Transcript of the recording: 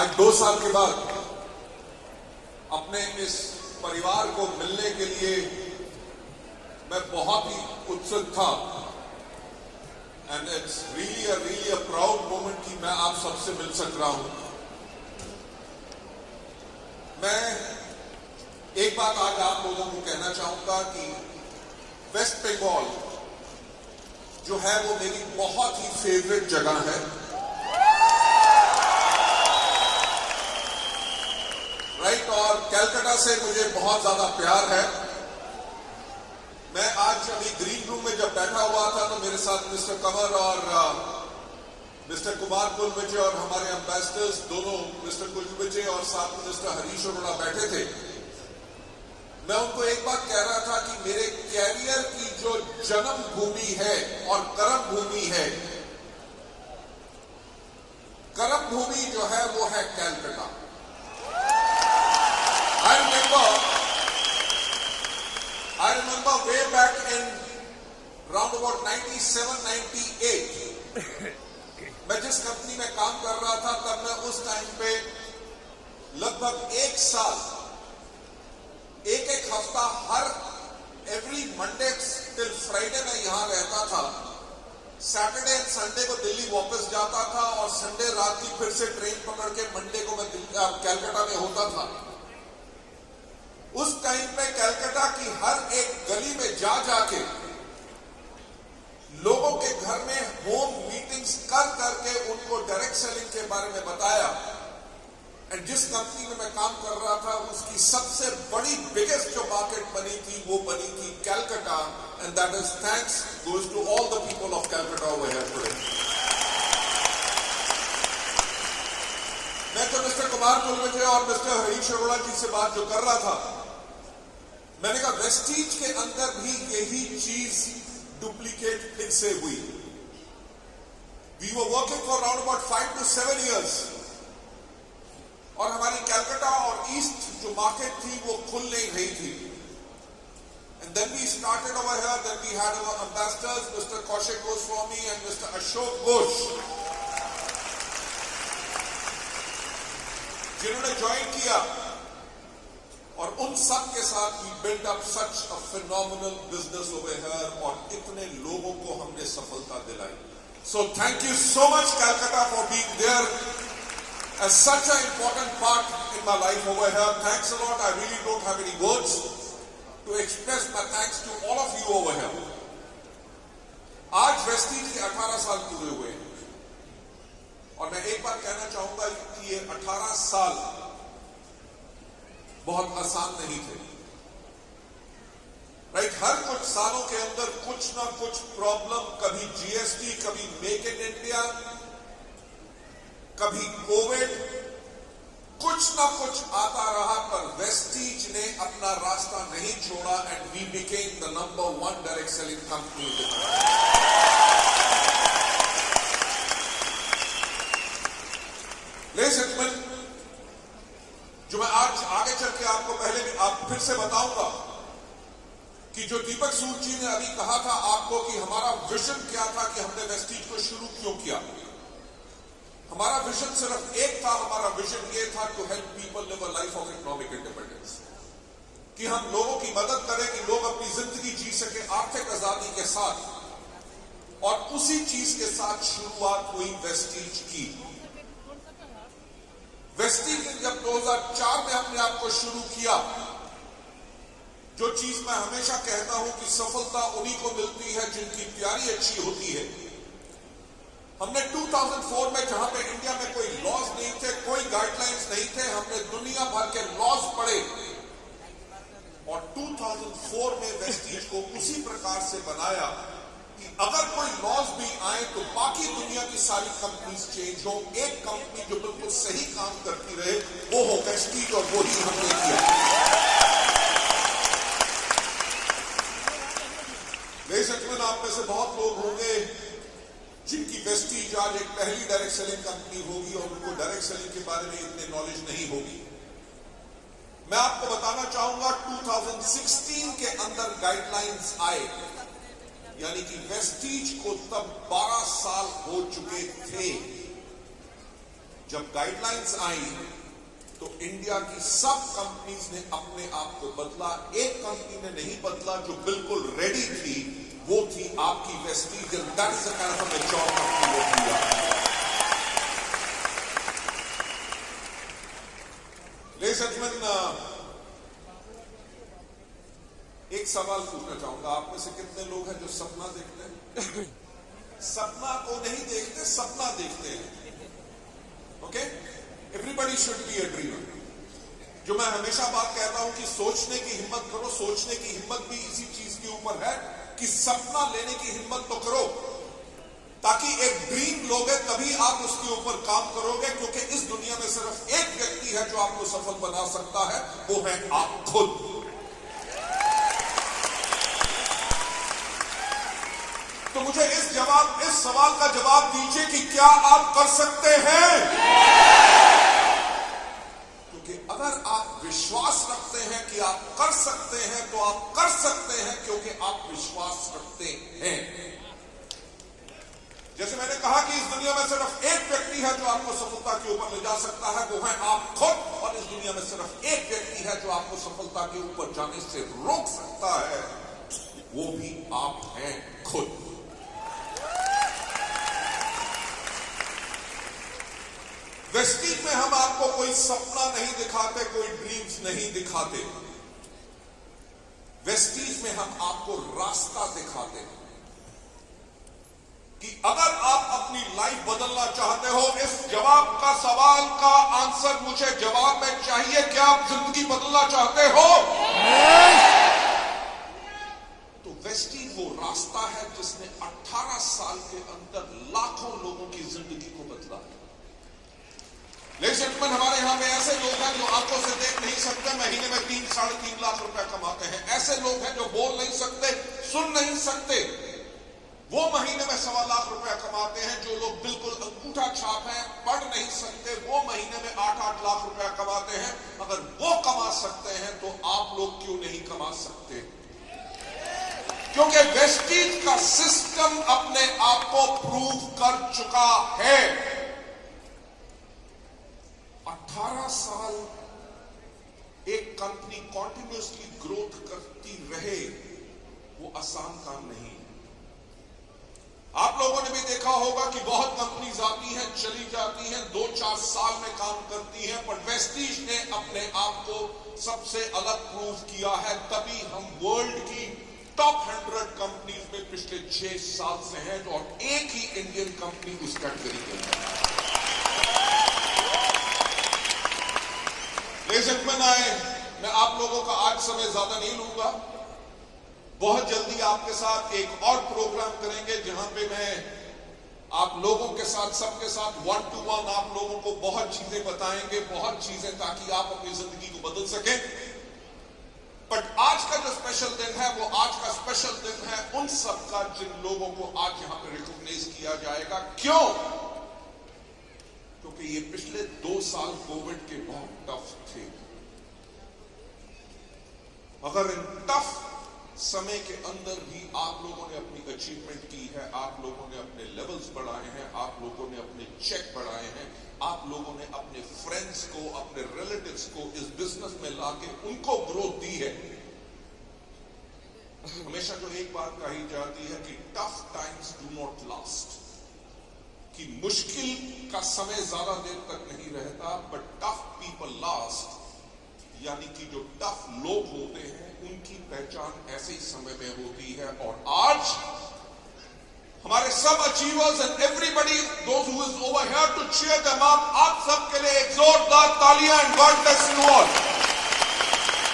आज 2 साल के बाद अपने इस परिवार को मिलने के लिए मैं बहुत ही उत्सुक था and it's really a proud moment कि मैं आप सबसे मिल सक रहा हूं। मैं एक बात आज आप लोगों को कहना चाहूंगा कि वेस्ट बंगाल जो है वो मेरी बहुत ही फेवरेट जगह है। राइट, और कलकत्ता से मुझे बहुत ज्यादा प्यार है। मैं आज अभी ग्रीन रूम में जब बैठा हुआ था तो मेरे साथ मिस्टर कंवर और मिस्टर कुमार कुलविजय और हमारे एम्बेसडर्स दोनों मिस्टर कुलविजय और साथ में मिस्टर हरीश अरोड़ा बैठे थे। मैं उनको एक बात कह रहा था कि मेरे कैरियर की जो जन्म भूमि है और कर्म भूमि है, कर्म भूमि जो है वो है Calcutta. I remember way back in round about 97-98 मैं जिस कंपनी में काम कर रहा था तब मैं उस टाइम पे लगभग 1 साल एक हफ्ता हर एवरी मंडे टिल फ्राइडे में यहां रहता था। सैटरडे एंड संडे को दिल्ली वापस जाता था और संडे रात की फिर से ट्रेन पकड़ के मंडे को मैं कलकत्ता में होता था। उस टाइम पे कलकत्ता की हर एक गली में जा जाके लोगों के घर में होम मीटिंग्स कर करके उनको डायरेक्ट सेलिंग के बारे में बताया। एंड जिस कंपनी में मैं काम कर रहा था उसकी सबसे बड़ी बिगेस्ट जो मार्केट बनी थी वो बनी थी Calcutta, and that is thanks goes to all the people of Calcutta over here today. मैं तो मिस्टर कुमार कुलविजय और मिस्टर हरीश अरोड़ा जी से बात जो कर रहा था, मैंने कहा वेस्टीज के अंदर भी यही चीज डुप्लीकेट फिर से हुई। We were working for around about 5 to 7 years और हमारी कलकत्ता और ईस्ट जो मार्केट थी वो खुल नहीं रही थी। And then we started over here, then we had our ambassadors mister Kaushik Goswami and mister Ashok Ghosh जिन्होंने ज्वाइन किया, और उन सब के साथ we build up such a phenomenal business over here और इतने लोगों को हमने सफलता दिलाई। So thank you so much Calcutta for being there as such an important part in my life over here. Thanks a lot. I really don't have any words to express my thanks to all of you over here. आज Vestige के 18 साल पूरे हुए हैं और मैं एक बात कहना चाहूंगा कि ये 18 साल बहुत आसान नहीं थे। राइट, हर कुछ सालों के अंदर कुछ ना कुछ प्रॉब्लम, कभी जीएसटी, कभी मेक इन इंडिया, कभी कोविड, कुछ ना कुछ आता रहा, पर वेस्टीज ने अपना रास्ता नहीं छोड़ा and we became the number 1 direct selling company. Ladies and gentleman, जो मैं आज आगे चल के आपको पहले भी आप फिर से बताऊंगा कि जो दीपक सूद जी ने अभी कहा था आपको कि हमारा विजन क्या था, कि हमने वेस्टीज को शुरू क्यों किया। हमारा विजन सिर्फ एक था, हमारा विजन ये था to help people live a life of economic independence, कि हम लोगों की मदद करें कि लोग अपनी जिंदगी जी सके आर्थिक आजादी के साथ। और उसी चीज के साथ शुरुआत हुई वेस्टीज की। वेस्टीज ने जब 2004 में अपने आप को शुरू किया, जो चीज मैं हमेशा कहता हूं कि सफलता उन्हीं को मिलती है जिनकी तैयारी अच्छी होती है। हमने 2004 में, जहां पे इंडिया में कोई लॉज नहीं थे, कोई गाइडलाइंस नहीं थे, हमने दुनिया भर के लॉज पढ़े और 2004 में वेस्टीज को उसी प्रकार से बनाया कि अगर कोई लॉज भी आए तो बाकी दुनिया की सारी कंपनीज चेंज हो, एक कंपनी जो बिल्कुल सही काम करती रहे वो हो वेस्टीज, और वो ही हमने किया। लेडीज एंड जेंटलमैन, आप में से बहुत लोग होंगे जिनकी वेस्टीज आज एक पहली डायरेक्ट सेलिंग कंपनी होगी और उनको डायरेक्ट सेलिंग के बारे में इतने नॉलेज नहीं होगी। मैं आपको बताना चाहूंगा 2016 के अंदर गाइडलाइंस आए, यानी कि वेस्टीज को तब 12 साल हो चुके थे जब गाइडलाइंस आई तो इंडिया की सब कंपनीज ने अपने आप को बदला। एक कंपनी ने नहीं बदला जो बिल्कुल रेडी थी, वो थी आपकी Vestige. That is the kind of mature company of India. Ladies and gentleman, एक सवाल पूछना चाहूंगा, आप में से कितने लोग हैं जो सपना देखते हैं? सपना को नहीं देखते, सपना देखते हैं। Okay, everybody should be a dreamer. जो मैं हमेशा बात कहता हूं कि सोचने की हिम्मत करो। सोचने की हिम्मत भी इसी चीज के ऊपर है कि सपना लेने की हिम्मत तो करो, ताकि एक ड्रीम लोगे तभी आप उसके ऊपर काम करोगे। क्योंकि इस दुनिया में सिर्फ एक व्यक्ति है जो आपको सफल बना सकता है, वो है आप खुद। तो मुझे इस सवाल का जवाब दीजिए कि क्या आप कर सकते हैं? क्योंकि अगर आप विश्वास रखते हैं कि आप कर सकते हैं तो आप कर सकते हैं, क्योंकि आप विश्वास रखते हैं। जैसे मैंने कहा कि इस दुनिया में सिर्फ एक व्यक्ति है जो आपको सफलता के ऊपर ले जा सकता है, वो है आप खुद। और इस दुनिया में सिर्फ एक व्यक्ति है जो आपको सफलता के ऊपर जाने से रोक सकता है, वो भी आप हैं खुद। वेस्टीज में हम आपको कोई सपना नहीं दिखाते, कोई ड्रीम्स नहीं दिखाते। वेस्टीज में हम आपको रास्ता दिखाते हैं कि अगर आप अपनी लाइफ बदलना चाहते हो, इस जवाब का सवाल का आंसर मुझे जवाब में चाहिए। क्या आप जिंदगी बदलना चाहते हो? तो वेस्टीज वो रास्ता है जिसने 18 साल के अंदर लाखों लोगों की जिंदगी को बदला। लेकिन हमारे यहां में ऐसे लोग हैं जो आंखों से देख नहीं सकते, महीने में 3-3.5 लाख रुपया कमाते हैं। ऐसे लोग हैं जो बोल नहीं सकते, सुन नहीं सकते, वो महीने में 1.25 लाख रुपया कमाते हैं। जो लोग बिल्कुल अंगूठा छाप हैं, पढ़ नहीं सकते, वो महीने में 8-8 लाख रुपया कमाते हैं। अगर वो कमा सकते हैं तो आप लोग क्यों नहीं कमा सकते? क्योंकि वेस्टीज का सिस्टम अपने आप को प्रूव कर चुका है। 18 साल एक कंपनी कॉन्टिन्यूसली ग्रोथ करती रहे, वो आसान काम नहीं है। आप लोगों ने भी देखा होगा कि बहुत कंपनीज आती हैं, चली जाती हैं, 2-4 साल में काम करती हैं, पर वेस्टीज ने अपने आप को सबसे अलग प्रूव किया है। तभी हम वर्ल्ड की टॉप 100 कंपनीज में पिछले 6 साल से हैं, और एक ही इंडियन कंपनी उस कैटेगरी के अंदर है। मैं आप लोगों का आज समय ज्यादा नहीं लूंगा। बहुत जल्दी आपके साथ एक और प्रोग्राम करेंगे जहां पे मैं आप लोगों के साथ, सबके साथ 1-to-1 आप लोगों को बहुत चीजें बताएंगे, बहुत चीजें, ताकि आप अपनी जिंदगी को बदल सकें। बट आज का जो स्पेशल दिन है, वो आज का स्पेशल दिन है उन सबका जिन लोगों को आज यहां पे रिकॉग्नाइज किया जाएगा। क्यों? क्योंकि ये पिछले 2 साल कोविड के बहुत टफ थे। अगर इन टफ समय के अंदर भी आप लोगों ने अपनी अचीवमेंट की है, आप लोगों ने अपने लेवल्स बढ़ाए हैं, आप लोगों ने अपने चेक बढ़ाए हैं, आप लोगों ने अपने फ्रेंड्स को, अपने रिलेटिव्स को इस बिजनेस में लाके उनको ग्रोथ दी है। हमेशा जो एक बात कही जाती है कि tough times do not last, कि मुश्किल का समय ज्यादा देर तक नहीं रहता, बट टफ पीपल लास्ट। यानी कि जो टफ लोग होते हैं उनकी पहचान ऐसे ही समय में होती है। और आज हमारे सब achievers and everybody those who is over here to cheer them up, आप सबके लिए एक जोरदार तालियां and God bless you all.